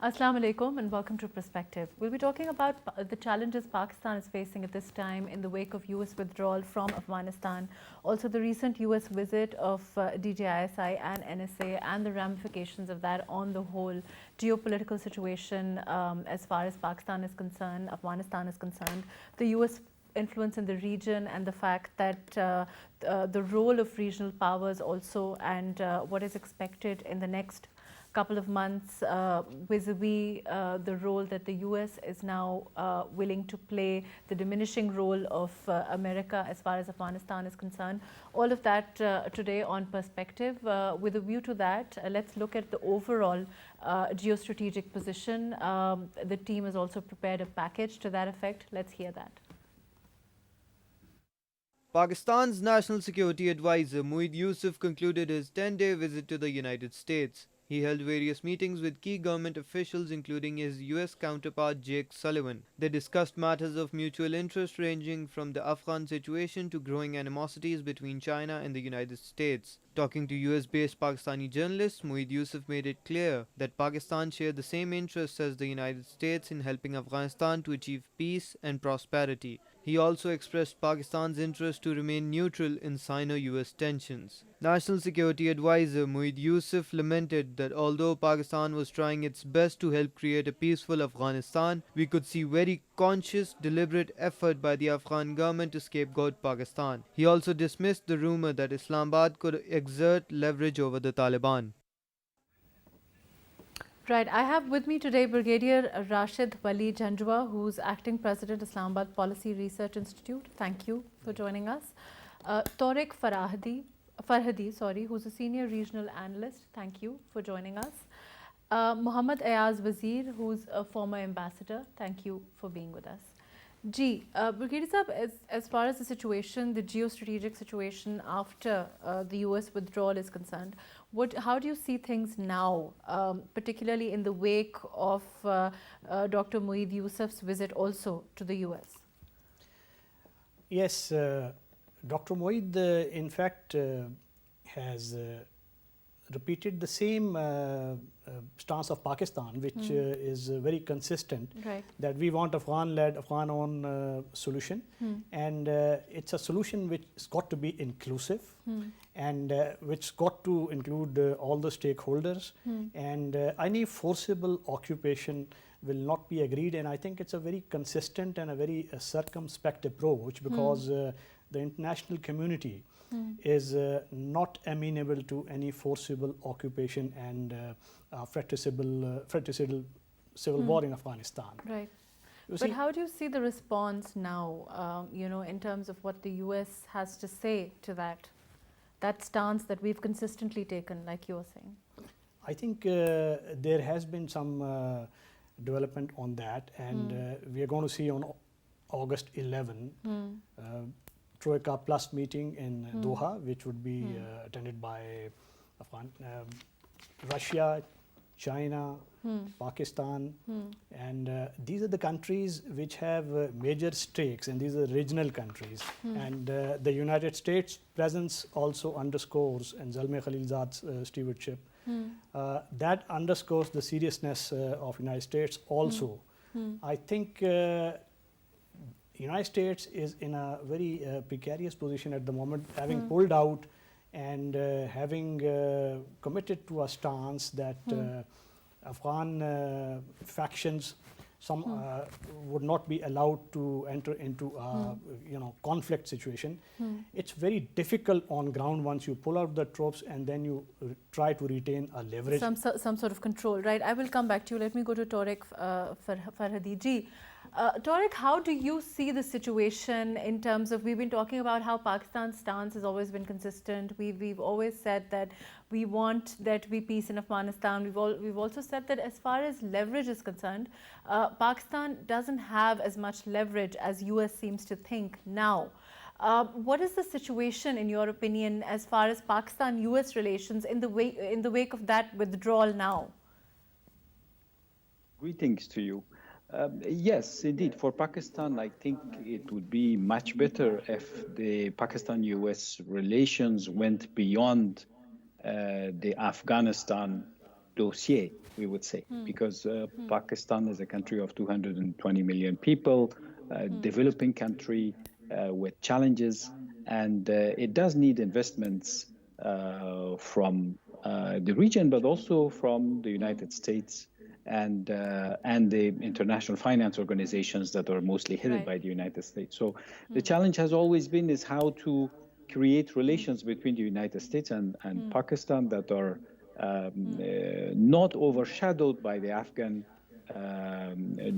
Assalamu alaikum and welcome to Perspective. We'll be talking about the challenges Pakistan is facing at this time in the wake of US withdrawal from Afghanistan, also the recent US visit of DG ISI and NSA and the ramifications of that on the whole geopolitical situation as far as Pakistan is concerned, Afghanistan is concerned, the US influence in the region and the fact that the role of regional powers also and what is expected in the next couple of months vis-a-vis the role that the US is now willing to play, the diminishing role of America as far as Afghanistan is concerned. All of that today on Perspective. With a view to that, let's look at the overall geostrategic position. The team has also prepared a package to that effect. Let's hear that. Pakistan's National Security Advisor Waheed Yusuf concluded his 10-day visit to the United States. He held various meetings with key government officials, including his US counterpart Jake Sullivan. They discussed matters of mutual interest ranging from the Afghan situation to growing animosities between China and the United States. Talking to US-based Pakistani journalists, Waheed Yusuf made it clear that Pakistan shared the same interests as the United States in helping Afghanistan to achieve peace and prosperity. He also expressed Pakistan's interest to remain neutral in Sino-US tensions. National Security Advisor Waheed Yusuf lamented that although Pakistan was trying its best to help create a peaceful Afghanistan, we could see very conscious, deliberate effort by the Afghan government to scapegoat Pakistan. He also dismissed the rumor that Islamabad could exert leverage over the Taliban. Right, I have with me today Brigadier Rashid Wali Janjua, who's Acting President, Islamabad Policy Research Institute. Thank you for joining us. Tariq Farhadi, who's a Senior Regional Analyst. Thank you for joining us. Muhammad Ayaz Wazir, who's a former ambassador. Thank you for being with us. Brigadier Sahab, as far as the situation, the geostrategic situation after the US withdrawal is concerned, how do you see things now, particularly in the wake of Dr. Waheed Yusuf's visit also to the US? Yes, Dr. Waheed, in fact, has repeated the same stance of Pakistan, which is very consistent, right, that we want Afghan-led, Afghan-owned solution, and it's a solution which has got to be inclusive, and which got to include all the stakeholders, and any forcible occupation will not be agreed. And I think it's a very consistent and a very circumspect approach, because the international community is not amenable to any forcible occupation and fratricidal civil war in Afghanistan. Right. But how do you see the response now, in terms of what the US has to say to that stance that we've consistently taken, like you were saying? I think there has been some development on that, and we are going to see on August 11 Troika Plus meeting in Doha, which would be attended by Russia, China, Pakistan, and these are the countries which have major stakes, and these are regional countries. And the United States presence also underscores, and Zalmay Khalilzad's stewardship, that underscores the seriousness of United States also. I think United States is in a very precarious position at the moment, having pulled out and having committed to a stance that Afghan factions, some would not be allowed to enter into a conflict situation. It's very difficult on ground once you pull out the troops and then you try to retain a leverage. Some sort of control, right? I will come back to you. Let me go to Tariq Farhadi ji. Tariq, how do you see the situation in terms of, we've been talking about how Pakistan's stance has always been consistent. We've always said that we want there to be peace in Afghanistan. We've also said that as far as leverage is concerned, Pakistan doesn't have as much leverage as US seems to think now. What is the situation, in your opinion, as far as Pakistan-US relations in the wake of that withdrawal now? Greetings to you. Yes, indeed. For Pakistan, I think it would be much better if the Pakistan-US relations went beyond the Afghanistan dossier, we would say, because Pakistan is a country of 220 million people, developing country with challenges, and it does need investments from the region, but also from the United States and the international finance organizations that are mostly headed by the United States. So the challenge has always been is how to create relations between the United States and Pakistan that are not overshadowed by the Afghan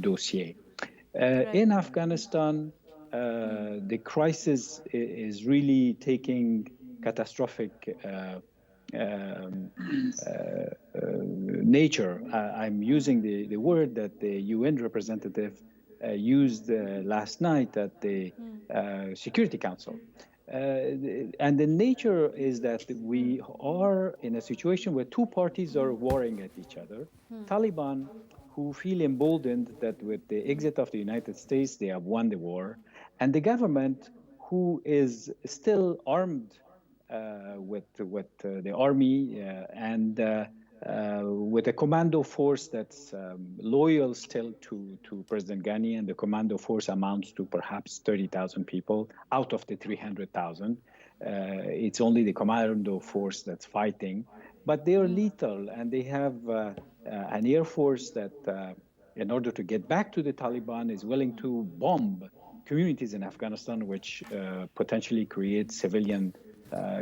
dossier. In Afghanistan, the crisis is really taking catastrophic nature. I'm using the word that the UN representative used last night at the Security Council. And the nature is that we are in a situation where two parties are warring at each other. Taliban, who feel emboldened that with the exit of the United States, they have won the war, and the government, who is still armed with the army and with a commando force that's loyal still to President Ghani, and the commando force amounts to perhaps 30,000 people out of the 300,000. It's only the commando force that's fighting, but they are lethal, and they have an air force that, in order to get back to the Taliban, is willing to bomb communities in Afghanistan, which potentially creates civilian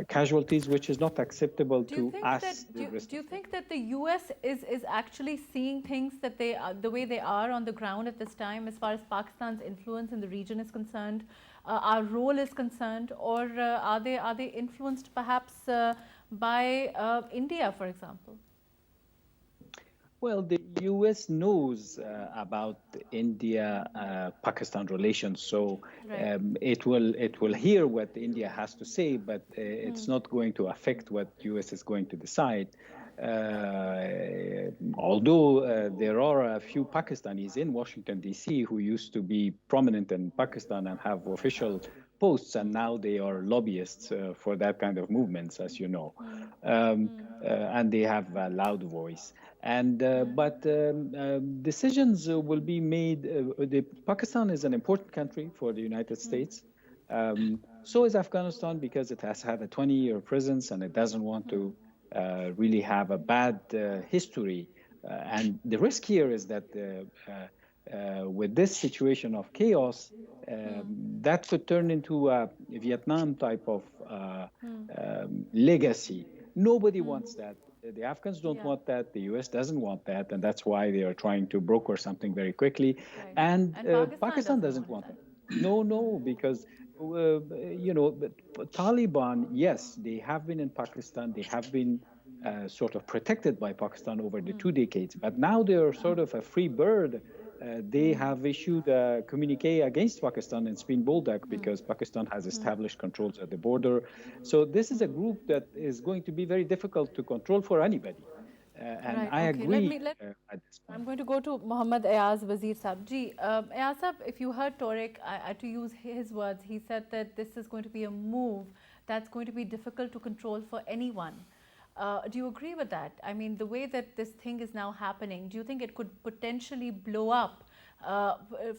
casualties, which is not acceptable to us. Do you think that the US is actually seeing things that they are, the way they are on the ground at this time, as far as Pakistan's influence in the region is concerned, our role is concerned, or are they influenced perhaps by India, for example? Well, the U.S. knows about India-Pakistan relations, so it will hear what India has to say, but it's not going to affect what U.S. is going to decide. Although there are a few Pakistanis in Washington, D.C. who used to be prominent in Pakistan and have official posts, and now they are lobbyists for that kind of movements, as you know, and they have a loud voice. And but decisions will be made. Pakistan is an important country for the United States. So is Afghanistan, because it has had a 20-year presence and it doesn't want to really have a bad history. And the risk here is that with this situation of chaos, that could turn into a Vietnam type of legacy. Nobody wants that. The Afghans don't want that. The U.S. doesn't want that, and that's why they are trying to broker something very quickly. And Pakistan doesn't want it. No, because Taliban, yes, they have been in Pakistan. They have been sort of protected by Pakistan over the 2 decades, but now they are sort of a free bird. They have issued a communique against Pakistan in Spin Boldak because Pakistan has established controls at the border. So this is a group that is going to be very difficult to control for anybody. And I agree at this point. I'm going to go to Mohammad Ayaz Wazir Sahab. Ayaz Sahab, if you heard Tariq, to use his words, he said that this is going to be a move that's going to be difficult to control for anyone. Do you agree with that? I mean, the way that this thing is now happening, do you think it could potentially blow up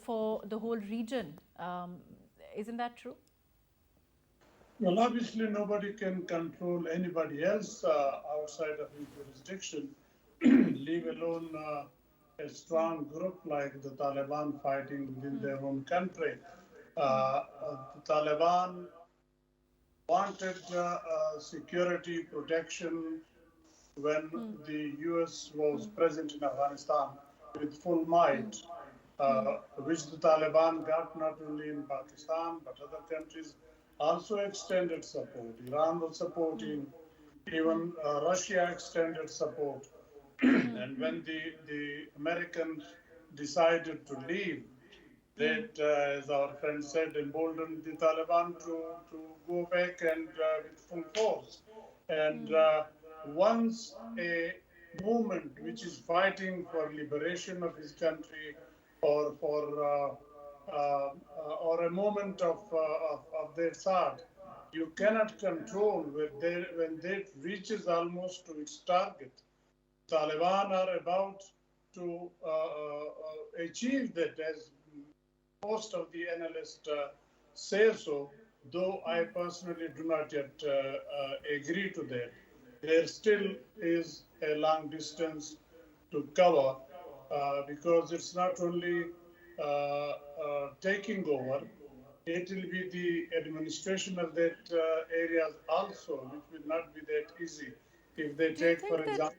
for the whole region? Isn't that true? Well, obviously nobody can control anybody else outside of his jurisdiction, leave alone a strong group like the Taliban fighting within their own country. The Taliban wanted security protection when the US was present in Afghanistan with full might, which the Taliban got not only in Pakistan, but other countries also extended support. Iran was supporting, even Russia extended support. And when the Americans decided to leave, that, as our friend said, emboldened the Taliban to go back and with full force. And once a movement which is fighting for liberation of his country, or a moment of their side, you cannot control when it reaches almost to its target. Taliban are about to achieve that, as most of the analysts say so, though I personally do not yet agree to that. There still is a long distance to cover because it's not only taking over, it will be the administration of that areas also, which will not be that easy. If they take, for example,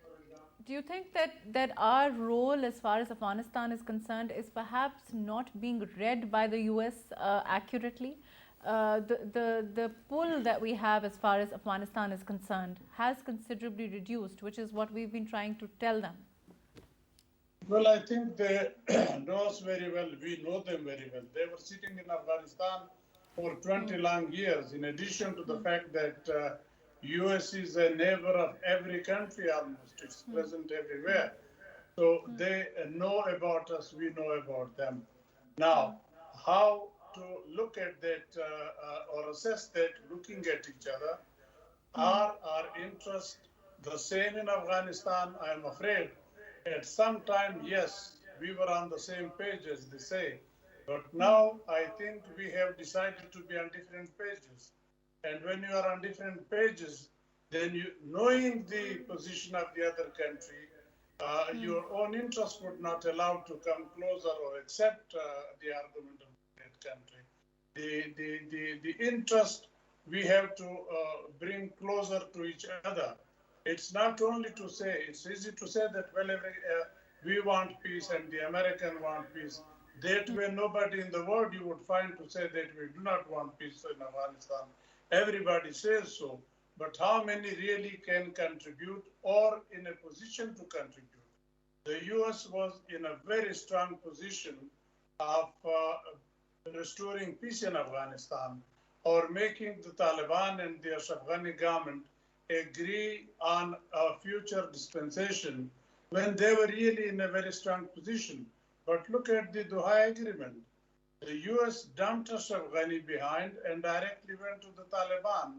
do you think that our role as far as Afghanistan is concerned is perhaps not being read by the US accurately? The pull that we have as far as Afghanistan is concerned has considerably reduced, which is what we've been trying to tell them. Well, I think they know us very well. We know them very well. They were sitting in Afghanistan for 20 long years, in addition to the fact that US is a neighbor of every country almost. It's present everywhere. So they know about us, we know about them. Now, how to look at that or assess that looking at each other? Are our interests the same in Afghanistan? I'm afraid at some time, yes, we were on the same page, as they say. But now I think we have decided to be on different pages. And when you are on different pages, then knowing the position of the other country, your own interest would not allow to come closer or accept the argument of that country. The interest we have to bring closer to each other. It's not only to say, it's easy to say that, well, we want peace and the American want peace. That way, nobody in the world you would find to say that we do not want peace in Afghanistan. Everybody says so. But how many really can contribute or in a position to contribute? The US was in a very strong position of restoring peace in Afghanistan or making the Taliban and the Afghani government agree on a future dispensation when they were really in a very strong position. But look at the Doha Agreement. The US dumped Ashraf Ghani behind and directly went to the Taliban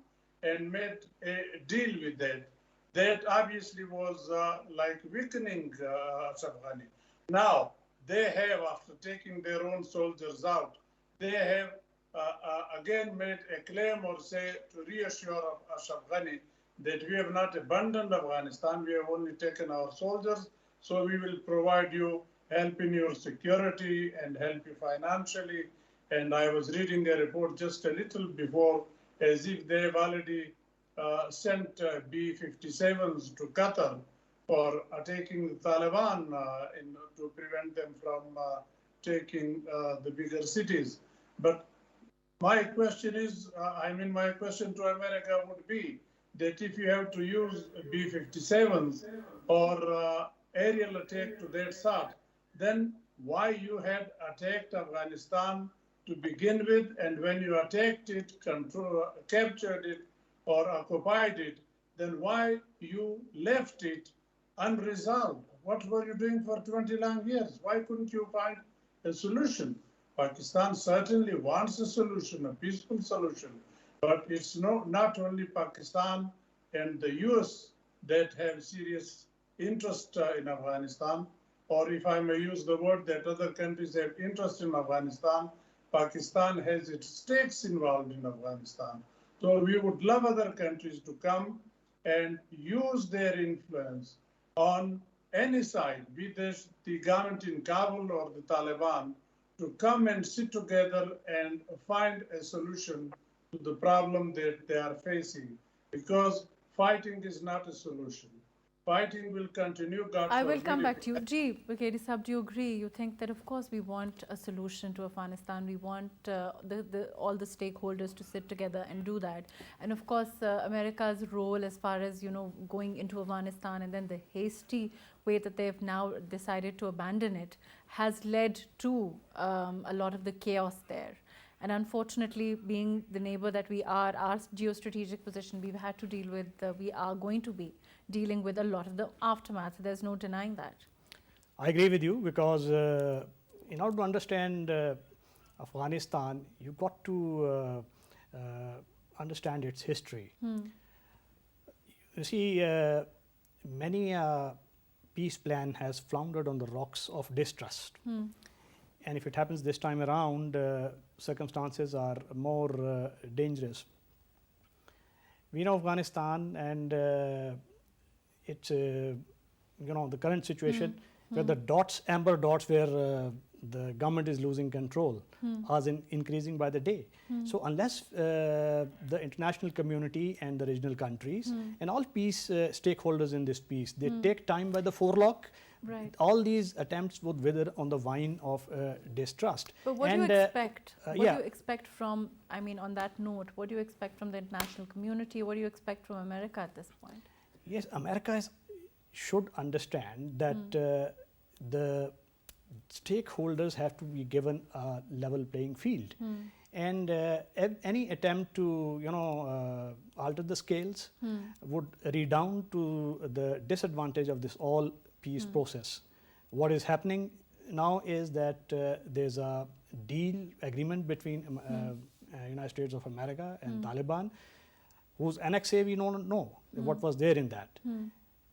and made a deal with that. That obviously was like weakening Ashraf Ghani. Now, they have, after taking their own soldiers out, they have again made a claim or say to reassure Ashraf Ghani that we have not abandoned Afghanistan, we have only taken our soldiers, so we will provide you help in your security and help you financially. And I was reading a report just a little before, as if they have already sent B-57s to Qatar for taking the Taliban to prevent them from taking the bigger cities. But my question is, my question to America would be that if you have to use B-57s or aerial attack to that sort, then why you had attacked Afghanistan to begin with, and when you attacked it, captured it, or occupied it, then why you left it unresolved? What were you doing for 20 long years? Why couldn't you find a solution? Pakistan certainly wants a solution, a peaceful solution, but it's not only Pakistan and the US that have serious interest in Afghanistan, or if I may use the word that other countries have interest in Afghanistan, Pakistan has its stakes involved in Afghanistan. So we would love other countries to come and use their influence on any side, be this the government in Kabul or the Taliban, to come and sit together and find a solution to the problem that they are facing. Because fighting is not a solution. Fighting will continue. I will come back to you. Ji, Brigadier Sahab, do you agree? You think that, of course, we want a solution to Afghanistan. We want all the stakeholders to sit together and do that. And, of course, America's role as far as, going into Afghanistan and then the hasty way that they have now decided to abandon it has led to a lot of the chaos there. And unfortunately, being the neighbor that we are, our geostrategic position, we've had to deal with, we are going to be dealing with a lot of the aftermath. There's no denying that. I agree with you, because in order to understand Afghanistan, you've got to understand its history. You see, many peace plan has floundered on the rocks of distrust. And if it happens this time around, circumstances are more dangerous. We know Afghanistan and it's, the current situation where the dots, amber dots, where the government is losing control are increasing by the day. So unless the international community and the regional countries and all peace stakeholders in this peace, they take time by the forelock, all these attempts would wither on the vine of distrust. But what do you expect? What do you expect from, I mean, on that note, what do you expect from the international community? What do you expect from America at this point? Yes, America should understand that the stakeholders have to be given a level playing field. And any attempt to, alter the scales would redound to the disadvantage of this all peace process. What is happening now is that there's a deal agreement between United States of America and Taliban, whose NXA we don't know what was there in that.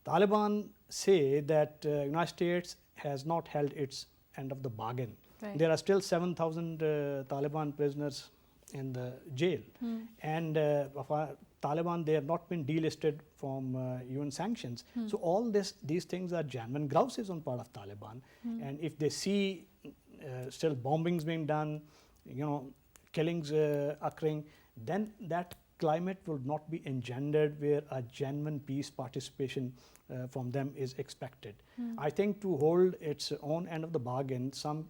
Taliban say that United States has not held its end of the bargain. There are still 7,000 Taliban prisoners in the jail. And Taliban, they have not been delisted from UN sanctions. So all these things are genuine grouses on part of Taliban. And if they see still bombings being done, killings occurring, then that climate will not be engendered where a genuine peace participation from them is expected. I think to hold its own end of the bargain, some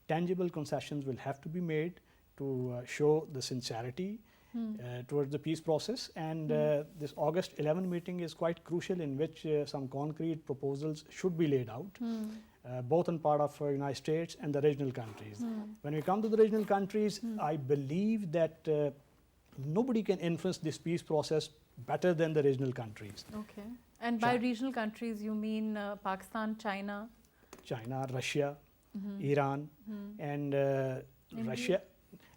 tangible concessions will have to be made to show the sincerity towards the peace process. And this August 11 meeting is quite crucial, in which some concrete proposals should be laid out, both on part of United States and the regional countries. When we come to the regional countries, I believe that nobody can influence this peace process better than the regional countries. Okay. And by regional countries, you mean Pakistan, China? China, Russia, Iran, and Russia.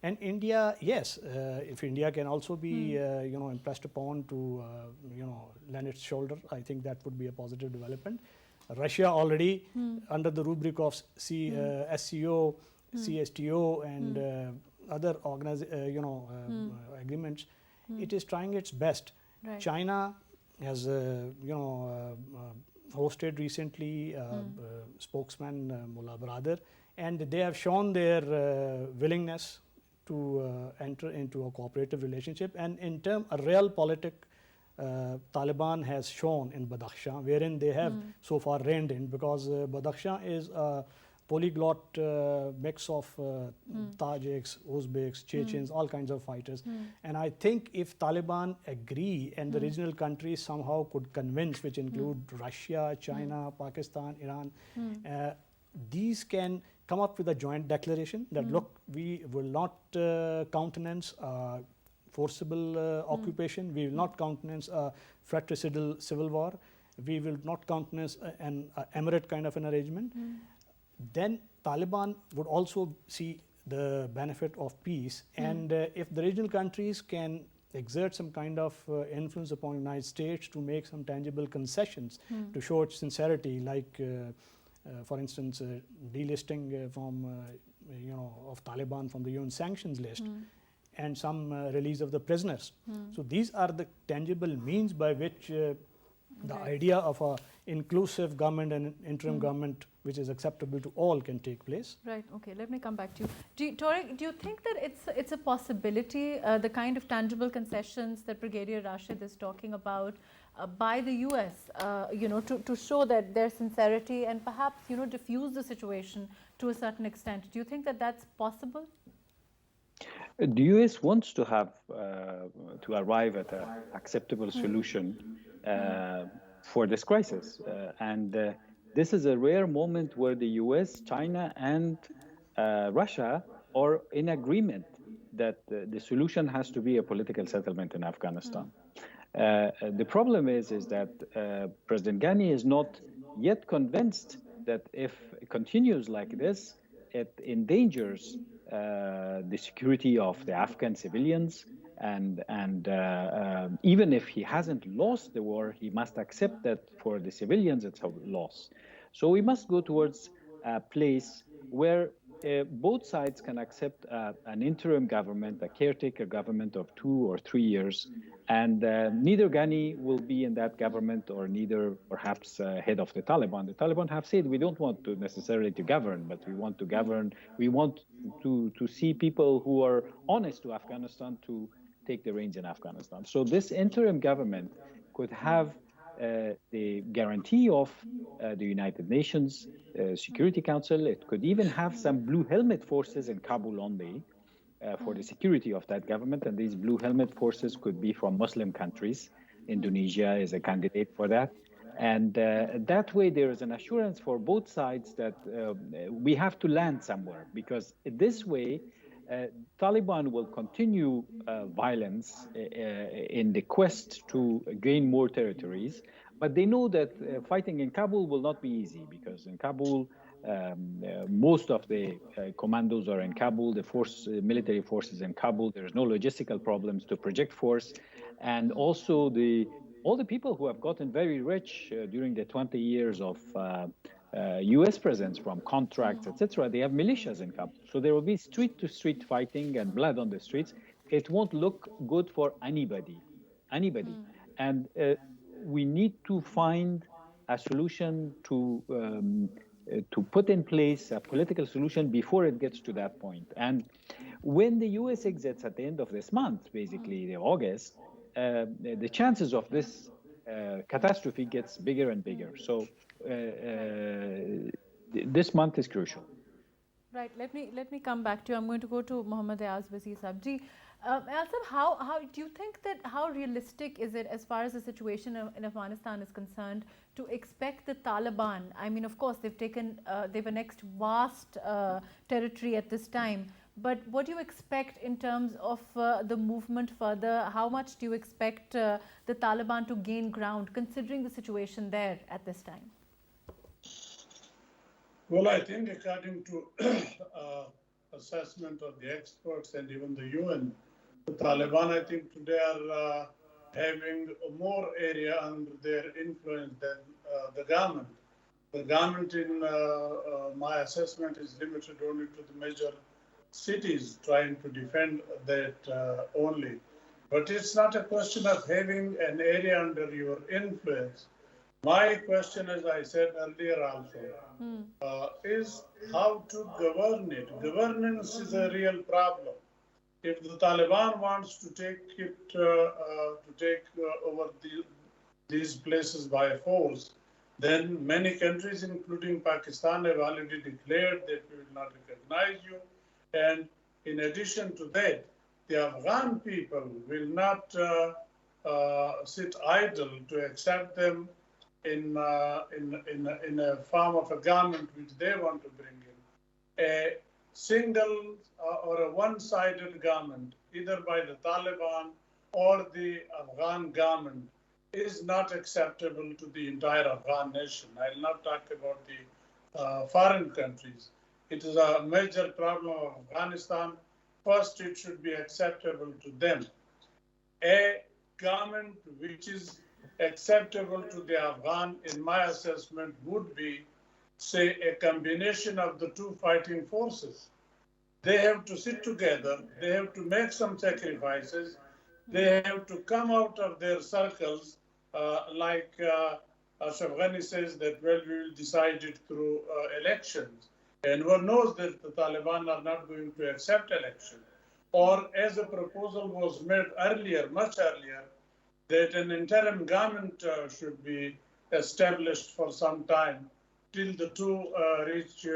And India, yes, if India can also be, impressed upon to, lend its shoulder, I think that would be a positive development. Russia already, under the rubric of SCO, CSTO, and other agreements, it is trying its best. China has, hosted recently spokesman Mullah Brother, and they have shown their willingness to enter into a cooperative relationship. And in terms of realpolitik, Taliban has shown in Badakhshan, wherein they have so far reigned in, because Badakhshan is a polyglot mix of Tajiks, Uzbeks, Chechens, all kinds of fighters. And I think if Taliban agree and the regional countries somehow could convince, which include Russia, China, Pakistan, Iran, these can come up with a joint declaration that, look, we will not countenance forcible occupation, we will not countenance a fratricidal civil war, we will not countenance an emirate kind of an arrangement. Then Taliban would also see the benefit of peace. And if the regional countries can exert some kind of influence upon the United States to make some tangible concessions to show its sincerity, like for instance, delisting from, of Taliban from the UN sanctions list, and some release of the prisoners. So these are the tangible means by which the idea of a inclusive government and interim government which is acceptable to all can take place. Right, okay, let me come back to you. Tariq, do you think that it's a possibility, the kind of tangible concessions that Brigadier Rashid is talking about by the US, to show that their sincerity and perhaps, diffuse the situation to a certain extent? Do you think that that's possible? The US wants to have, to arrive at an acceptable solution for this crisis. And this is a rare moment where the US, China, and Russia are in agreement that the solution has to be a political settlement in Afghanistan. The problem is that President Ghani is not yet convinced that if it continues like this, it endangers the security of the Afghan civilians and even if he hasn't lost the war, he must accept that for the civilians it's a loss. So we must go towards a place where both sides can accept an interim government, a caretaker government of 2 or 3 years, and neither Ghani will be in that government, or neither perhaps head of the Taliban. The Taliban have said we don't want to necessarily to govern, but we want to govern. We want to see people who are honest to Afghanistan to take the reins in Afghanistan. So this interim government could have the guarantee of the United Nations Security Council. It could even have some blue helmet forces in Kabul only for the security of that government. And these blue helmet forces could be from Muslim countries. Indonesia is a candidate for that. And that way there is an assurance for both sides that we have to land somewhere, because this way Taliban will continue violence in the quest to gain more territories, but they know that fighting in Kabul will not be easy, because in Kabul most of the commandos are in Kabul, the military forces in Kabul. There's no logistical problems to project force, and also all the people who have gotten very rich during the 20 years of U.S. presence from contracts, etc. They have militias in Kabul. So there will be street-to-street fighting and blood on the streets. It won't look good for anybody. And we need to find a solution to put in place a political solution before it gets to that point. And when the U.S. exits at the end of this month, basically August, the chances of this catastrophe gets bigger and bigger. So this month is crucial. Right. Let me come back to you. I'm going to go to Mohammad Abbasi Sabji. Asam, how do you think that, how realistic is it as far as the situation in Afghanistan is concerned to expect the Taliban? I mean, of course, they've annexed vast territory at this time. But what do you expect in terms of the movement further? How much do you expect the Taliban to gain ground, considering the situation there at this time? Well, I think according to assessment of the experts and even the UN, the Taliban, I think today are having more area under their influence than the government. The government, in my assessment, is limited only to the major cities, trying to defend that only. But it's not a question of having an area under your influence. My question, as I said earlier also, is how to govern it. Governance is a real problem. If the Taliban wants to take over these places by force, then many countries, including Pakistan, have already declared that we will not recognize you. And in addition to that, the Afghan people will not sit idle to accept them in a form of a government which they want to bring in. A single or a one-sided government, either by the Taliban or the Afghan government, is not acceptable to the entire Afghan nation. I will not talk about the foreign countries. It is a major problem of Afghanistan. First, it should be acceptable to them. A government which is acceptable to the Afghan, in my assessment, would be, say, a combination of the two fighting forces. They have to sit together. They have to make some sacrifices. They have to come out of their circles, like Ashraf Ghani says that, well, we will decide it through elections. And one knows that the Taliban are not going to accept election. Or as a proposal was made earlier, much earlier, that an interim government should be established for some time till the two reach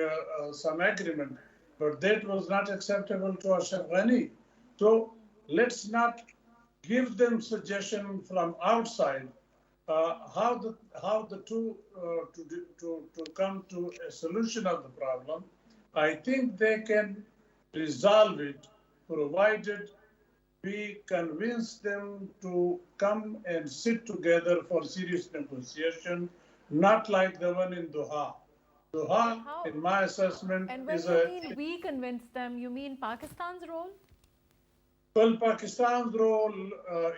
some agreement. But that was not acceptable to Ashraf Ghani. So let's not give them suggestion from outside how the two to come to a solution of the problem. I think they can resolve it, provided we convince them to come and sit together for serious negotiation, not like the one in Doha. Doha, in my assessment, and when is you mean we convince them, you mean Pakistan's role? Well, Pakistan's role,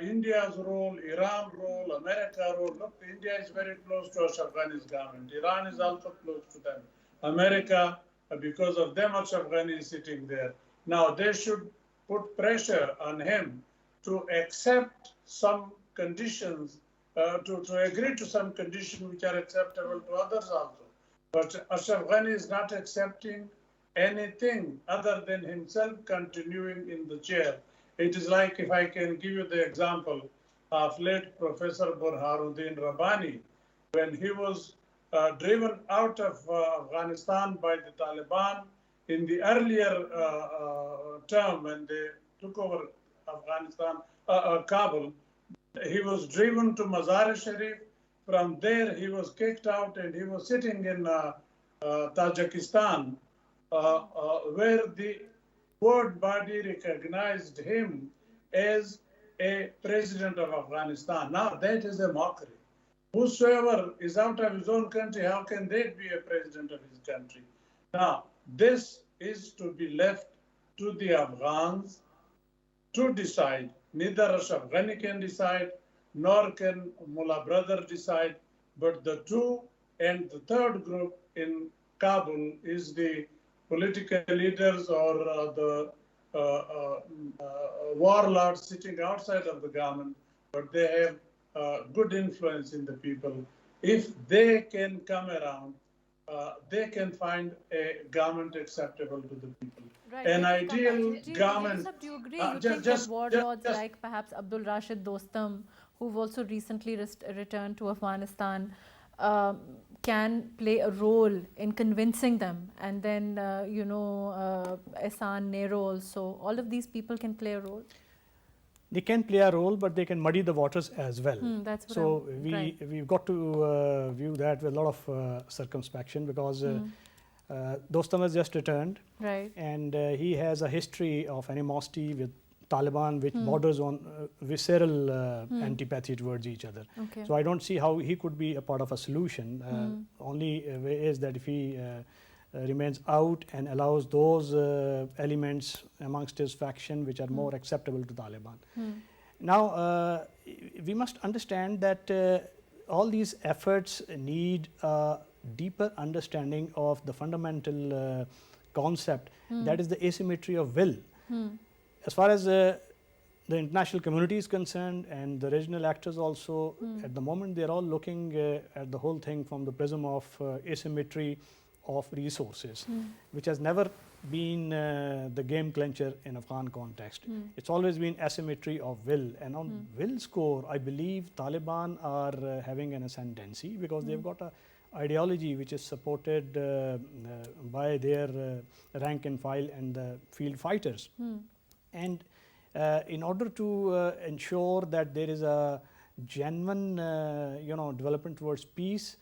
India's role, Iran's role, America's role. Look, India is very close to Afghani's government. Iran is also close to them. America, because of them, Afghani is sitting there. Now, they should put pressure on him to accept some conditions, to agree to some conditions which are acceptable to others also. But Ashraf Ghani is not accepting anything other than himself continuing in the chair. It is like, if I can give you the example of late Professor Burhanuddin Rabbani, when he was driven out of Afghanistan by the Taliban in the earlier term when they took over Afghanistan, Kabul, he was driven to Mazar-e-Sharif. From there, he was kicked out and he was sitting in Tajikistan, where the world body recognized him as a president of Afghanistan. Now, that is a mockery. Whosoever is out of his own country, how can they be a president of his country? Now, this is to be left to the Afghans to decide. Neither Ashraf Ghani can decide, nor can Mullah Brother decide, but the two and the third group in Kabul is the political leaders or the warlords sitting outside of the government, but they have good influence in the people. If they can come around, they can find a government acceptable to the people. Right. An ideal government. Do you agree? You think that warlords like perhaps Abdul Rashid Dostum, who've also recently returned to Afghanistan, can play a role in convincing them, and then Ehsan Nero also, all of these people can play a role? They can play a role, but they can muddy the waters as well. That's what so we've got to view that with a lot of circumspection, because Dostum has just returned, right, and he has a history of animosity with Taliban, which borders on visceral antipathy towards each other. Okay. So I don't see how he could be a part of a solution. Only way is that if he remains out and allows those elements amongst his faction which are more acceptable to Taliban. Now, we must understand that all these efforts need a deeper understanding of the fundamental concept, that is the asymmetry of will. As far as the international community is concerned, and the regional actors also, at the moment they are all looking at the whole thing from the prism of asymmetry of resources, which has never been the game clincher in Afghan context. It's always been asymmetry of will, and on will score, I believe Taliban are having an ascendancy, because they've got a ideology which is supported by their rank and file and the field fighters. And in order to ensure that there is a genuine development towards peace,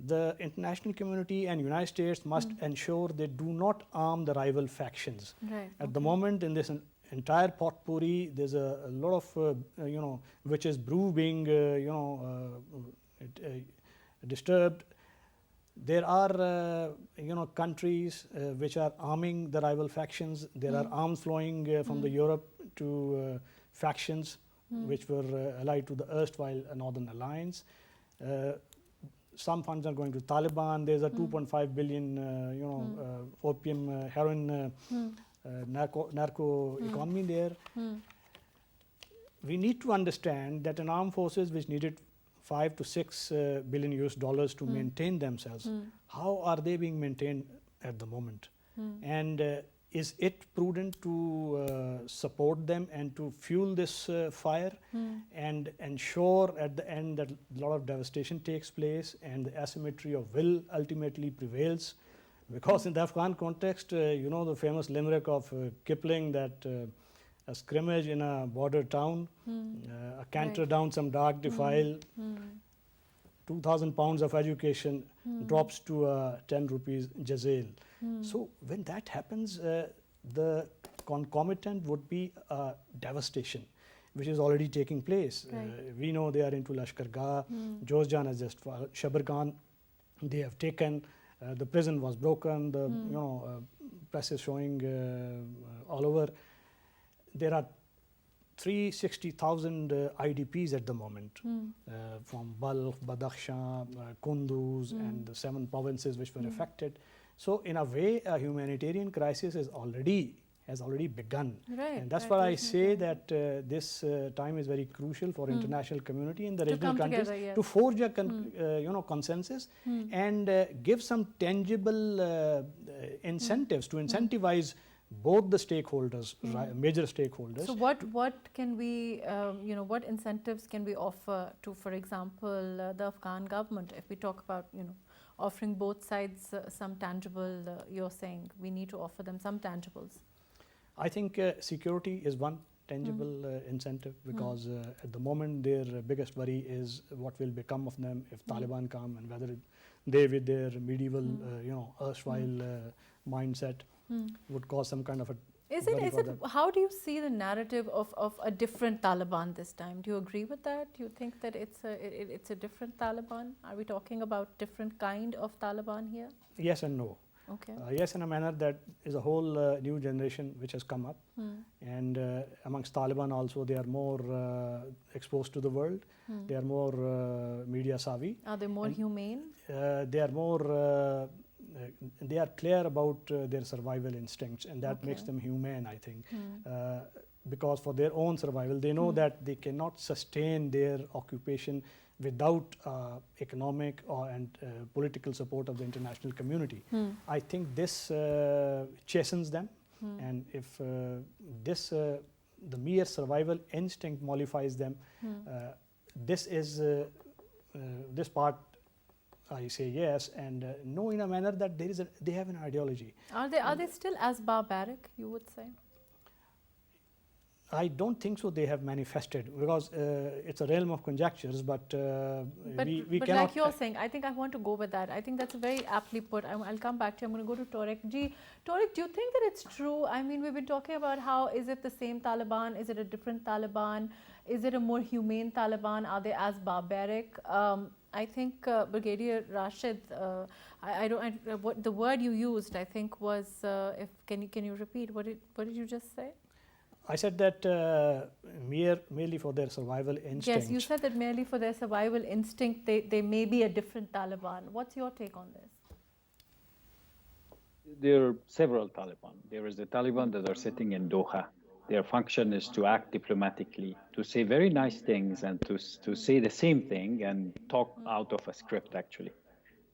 the international community and United States must ensure they do not arm the rival factions. Right. At the moment, in this entire potpourri, there's a lot of which is brew being disturbed. There are countries which are arming the rival factions. There are arms flowing from the Europe to factions which were allied to the erstwhile Northern Alliance. Some funds are going to Taliban. There's a 2.5 billion opium, heroin, narco economy there. We need to understand that an armed forces which needed $5 to $6 billion US to maintain themselves, how are they being maintained at the moment? And is it prudent to support them and to fuel this fire and ensure at the end that a lot of devastation takes place and the asymmetry of will ultimately prevails? Because in the Afghan context, the famous limerick of Kipling that a scrimmage in a border town, a canter down some dark defile, 2,000 pounds of education drops to 10 rupees jazail. So when that happens, the concomitant would be devastation, which is already taking place. We know they are into Lashkar-Gah, Jozjan has just fallen, Shabargan they have taken, the prison was broken, the press is showing all over. There are 360,000 IDPs at the moment from Baloch, Badakhshan, Kunduz, and the 7 provinces which were affected. So in a way, a humanitarian crisis has already begun. Right, and that's right, why I say that this time is very crucial for international community and the regional countries together, yes. to forge a consensus and give some tangible incentives to incentivize both the stakeholders, major stakeholders. So what can we, what incentives can we offer to, for example, the Afghan government? If we talk about, offering both sides some tangible, you're saying we need to offer them some tangibles. I think security is one tangible incentive because at the moment their biggest worry is what will become of them if Taliban come and whether they with their medieval, erstwhile mindset would cause some kind of a how do you see the narrative of a different Taliban this time? Do you agree with that? Do you think that it's a different Taliban? Are we talking about different kind of Taliban here? Yes and no. Okay. Yes, in a manner that is a whole new generation which has come up, and amongst Taliban also they are more exposed to the world. They are more media savvy. Are they more humane? They are more. They are clear about their survival instincts, and that makes them humane, I think. Because for their own survival, they know that they cannot sustain their occupation without economic and political support of the international community. I think this chastens them, and if the mere survival instinct mollifies them, this part I say yes, and no, in a manner that they have an ideology. Are they still as barbaric, you would say? I don't think so. They have manifested because it's a realm of conjectures, but we cannot. Like you're saying, I think I want to go with that. I think that's very aptly put. I'll come back to you. I'm going to go to Tariq. Tariq, do you think that it's true? I mean, we've been talking about how is it the same Taliban? Is it a different Taliban? Is it a more humane Taliban? Are they as barbaric? I think Brigadier Rashid, what the word you used, I think was, can you repeat? What did you just say? I said that merely for their survival instinct. Yes, you said that merely for their survival instinct, they may be a different Taliban. What's your take on this? There are several Taliban. There is the Taliban that are sitting in Doha. Their function is to act diplomatically, to say very nice things and to say the same thing and talk out of a script, actually.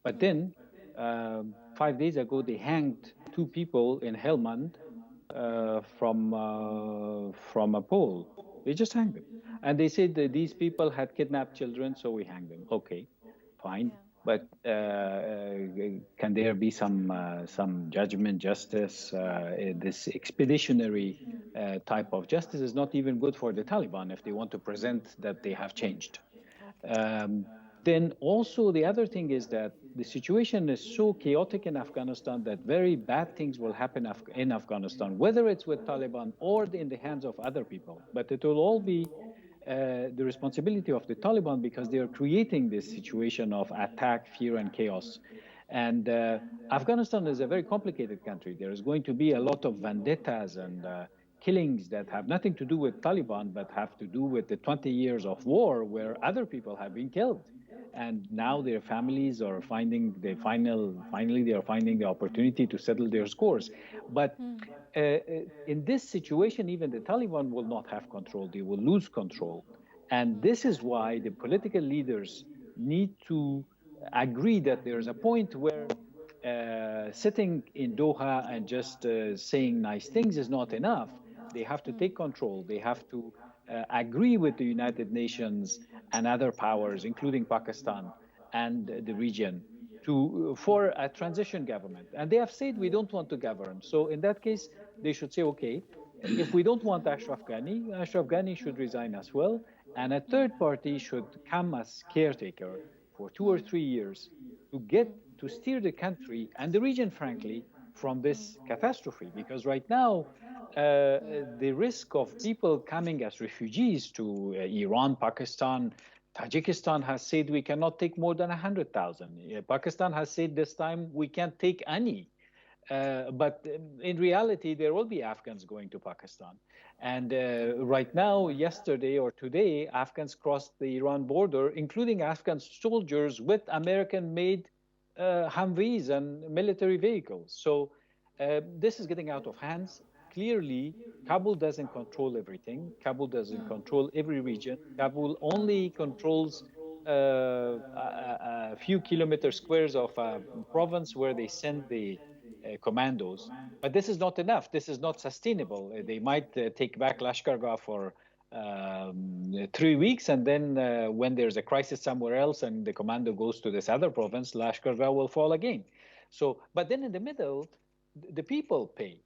But then, 5 days ago, they hanged 2 people in Helmand from a pole. They just hanged them. And they said that these people had kidnapped children, so we hanged them. Okay, fine. Yeah. But can there be some judgment, justice? This expeditionary type of justice is not even good for the Taliban if they want to present that they have changed. Then also the other thing is that the situation is so chaotic in Afghanistan that very bad things will happen in Afghanistan, whether it's with Taliban or in the hands of other people. But it will all be the responsibility of the Taliban because they are creating this situation of attack, fear, and chaos. And Afghanistan is a very complicated country. There is going to be a lot of vendettas and killings that have nothing to do with Taliban, but have to do with the 20 years of war where other people have been killed. And now their families are finally they are finding the opportunity to settle their scores. But in this situation, even the Taliban will not have control. They will lose control. And this is why the political leaders need to agree that there's a point where sitting in Doha and just saying nice things is not enough. They have to take control. They have to agree with the United Nations and other powers, including Pakistan and the region, for a transition government. And they have said we don't want to govern. So in that case, they should say, okay, if we don't want Ashraf Ghani should resign as well. And a third party should come as caretaker for 2 or 3 years to steer the country and the region, frankly, from this catastrophe. Because right now, the risk of people coming as refugees to Iran, Pakistan, Tajikistan has said we cannot take more than 100,000. Pakistan has said this time we can't take any. But in reality, there will be Afghans going to Pakistan. And right now, yesterday or today, Afghans crossed the Iran border, including Afghan soldiers with American-made Humvees and military vehicles. So this is getting out of hands. Clearly, Kabul doesn't control everything. Kabul doesn't control every region. Kabul only controls a few kilometer squares of a province where they send the commandos. But this is not enough. This is not sustainable. They might take back Lashkar for 3 weeks, and then when there's a crisis somewhere else and the commando goes to this other province, Lashkar will fall again. So, but then in the middle, the people pay.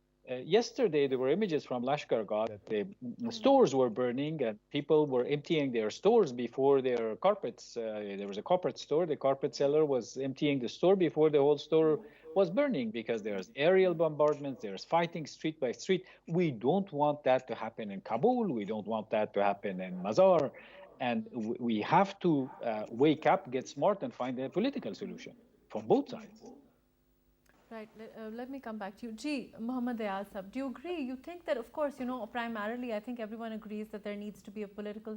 Yesterday, there were images from Lashkar that the stores were burning and people were emptying their stores before their carpets. There was a carpet store. The carpet seller was emptying the store before the whole store was burning because there's aerial bombardments, there's fighting street by street. We don't want that to happen in Kabul. We don't want that to happen in Mazar. And we have to wake up, get smart, and find a political solution from both sides. Right. Let me come back to you. Ji, Muhammad Ayasab, do you agree? You think that, of course, primarily, I think everyone agrees that there needs to be a political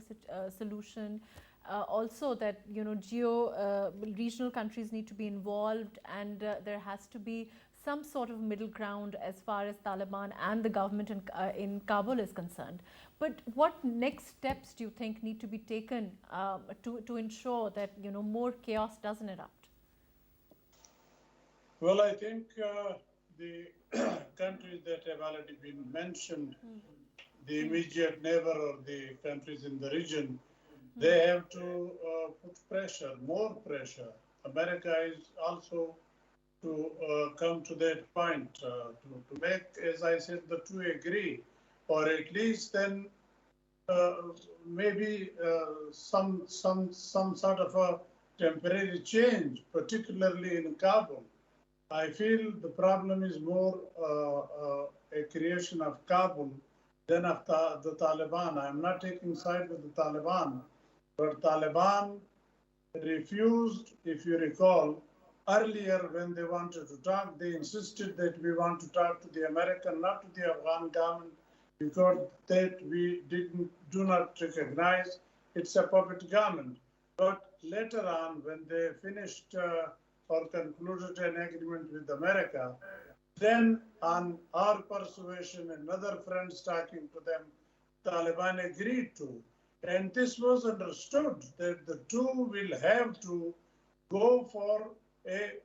solution. Also that, regional countries need to be involved, and there has to be some sort of middle ground as far as Taliban and the government in Kabul is concerned. But what next steps do you think need to be taken to ensure that, more chaos doesn't erupt? Well, I think the countries that have already been mentioned, the immediate neighbor or the countries in the region, they have to put pressure, more pressure. America is also to come to that point, to make, as I said, the two agree, or at least then maybe some sort of a temporary change, particularly in Kabul. I feel the problem is more a creation of Kabul than of the Taliban. I'm not taking side with the Taliban, but Taliban refused, if you recall, earlier when they wanted to talk, they insisted that we want to talk to the American, not to the Afghan government, because that we do not recognize it's a puppet government. But later on, when they finished or concluded an agreement with America, then on our persuasion and other friends talking to them, Taliban agreed to. And this was understood that the two will have to go for a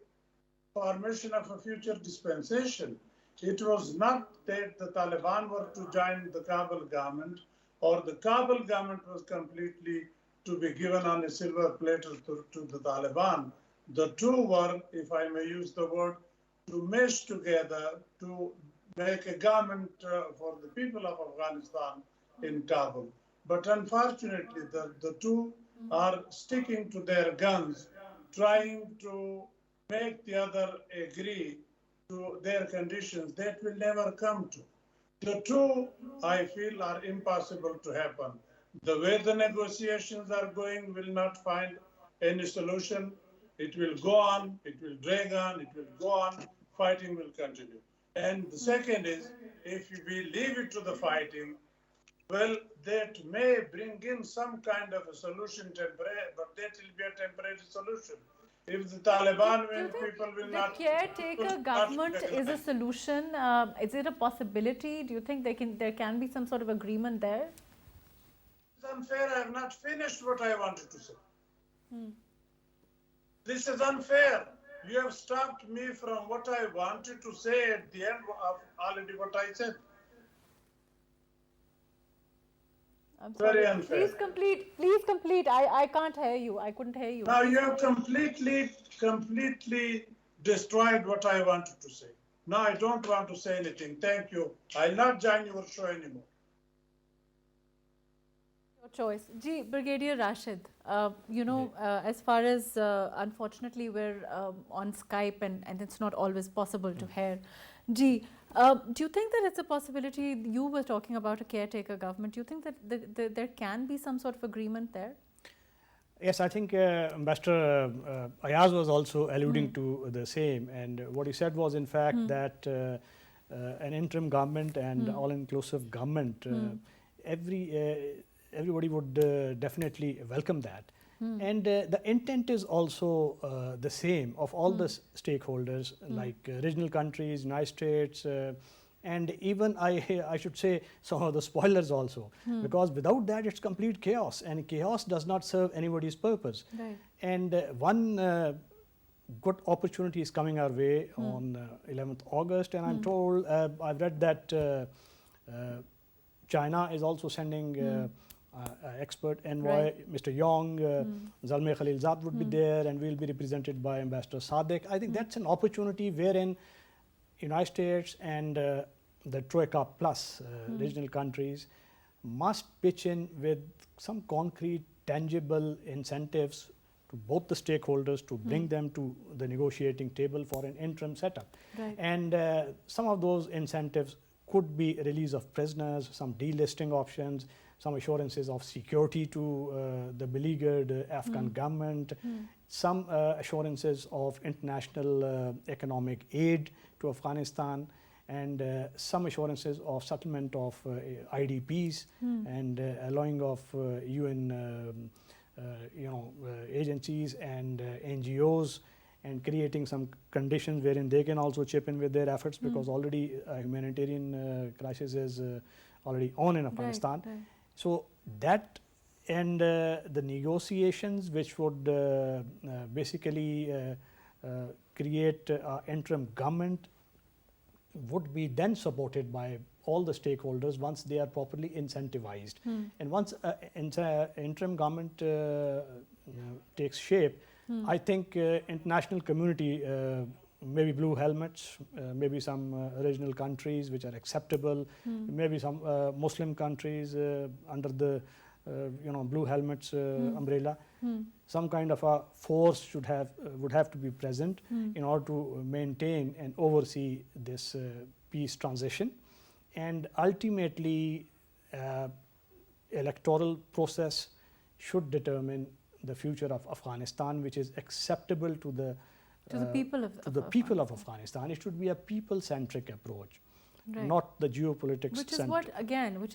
formation of a future dispensation. It was not that the Taliban were to join the Kabul government or the Kabul government was completely to be given on a silver platter to the Taliban. The two were, if I may use the word, to mesh together to make a government for the people of Afghanistan in Kabul. But unfortunately, the two are sticking to their guns, trying to make the other agree to their conditions that will never come to. The two, I feel, are impossible to happen. The way the negotiations are going will not find any solution. It will go on, it will drag on, it will go on, fighting will continue. And the second is, if we leave it to the fighting, well, that may bring in some kind of a solution temporary, but that will be a temporary solution. If the Taliban win, people will not... The caretaker government is a solution. Is it a possibility? Do you think there can be some sort of agreement there? It's unfair. I have not finished what I wanted to say. This is unfair. You have stopped me from what I wanted to say at the end of already what I said. I'm sorry. Very unfair. Please complete. I can't hear you. I couldn't hear you. Now you have completely destroyed what I wanted to say. Now I don't want to say anything. Thank you. I'll not join your show anymore. Your choice. Ji, Brigadier Rashid, as far as unfortunately we're on Skype and it's not always possible to hear. Ji, do you think that it's a possibility, you were talking about a caretaker government, do you think that there can be some sort of agreement there? Yes, I think Ambassador Ayaz was also alluding to the same, and what he said was in fact that an interim government and all-inclusive government, everybody would definitely welcome that. And the intent is also the same of all the stakeholders, like regional countries, United States, and even I should say some of the spoilers also, because without that it's complete chaos, and chaos does not serve anybody's purpose. Right. And one good opportunity is coming our way on 11th August, and I'm told, I've read that China is also sending expert envoy, Mr. Yong, Zalmay Khalilzad would be there, and we'll be represented by Ambassador Sadiq. I think that's an opportunity wherein United States and the Troika plus regional countries must pitch in with some concrete, tangible incentives to both the stakeholders to bring them to the negotiating table for an interim setup. Right. And some of those incentives could be release of prisoners, some delisting options, some assurances of security to the beleaguered Afghan government, some assurances of international economic aid to Afghanistan, and some assurances of settlement of IDPs and allowing of UN agencies and NGOs, and creating some conditions wherein they can also chip in with their efforts, because already a humanitarian crisis is already on in Afghanistan. Right. So that and the negotiations which would basically create an interim government would be then supported by all the stakeholders once they are properly incentivized. And once interim government takes shape, I think international community, maybe blue helmets, maybe some regional countries which are acceptable, maybe some Muslim countries under the blue helmets umbrella, some kind of a force would have to be present in order to maintain and oversee this peace transition. And ultimately, electoral process should determine the future of Afghanistan, which is acceptable to the people of Afghanistan. It should be a people-centric approach, right. not the geopolitics. Which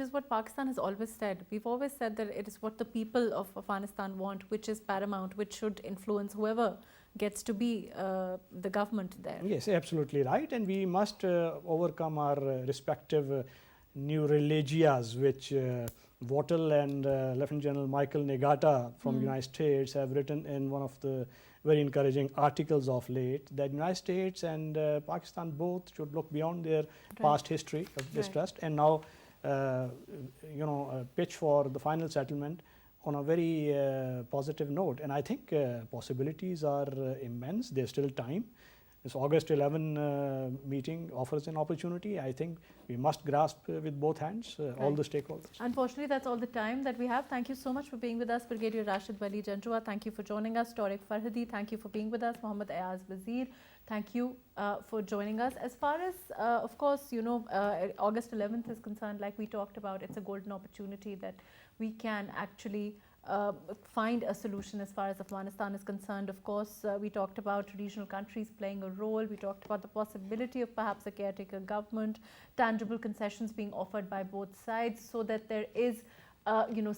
is what Pakistan has always said. We've always said that it is what the people of Afghanistan want, which is paramount, which should influence whoever gets to be the government there. Yes, absolutely right. And we must overcome our respective new religias, which Wattle and Lieutenant General Michael Negata from United States have written in one of the very encouraging articles of late, that United States and Pakistan both should look beyond their past history of distrust and now pitch for the final settlement on a very positive note. And I think possibilities are immense. There's still time. This August 11 meeting offers an opportunity. I think we must grasp with both hands all the stakeholders. Unfortunately, that's all the time that we have. Thank you so much for being with us, Brigadier Rashid Wali Janjua. Thank you for joining us. Tariq Farhadi, thank you for being with us. Mohammad Ayaz Wazir, thank you for joining us. As far as, of course, August 11th is concerned, like we talked about, it's a golden opportunity that we can actually find a solution as far as Afghanistan is concerned. Of course, we talked about regional countries playing a role. We talked about the possibility of perhaps a caretaker government, tangible concessions being offered by both sides so that there is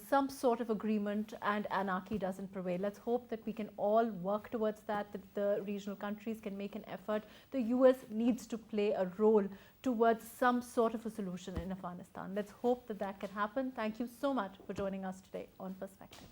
some sort of agreement and anarchy doesn't prevail. Let's hope that we can all work towards that the regional countries can make an effort. The US needs to play a role towards some sort of a solution in Afghanistan. Let's hope that can happen. Thank you so much for joining us today on Perspective.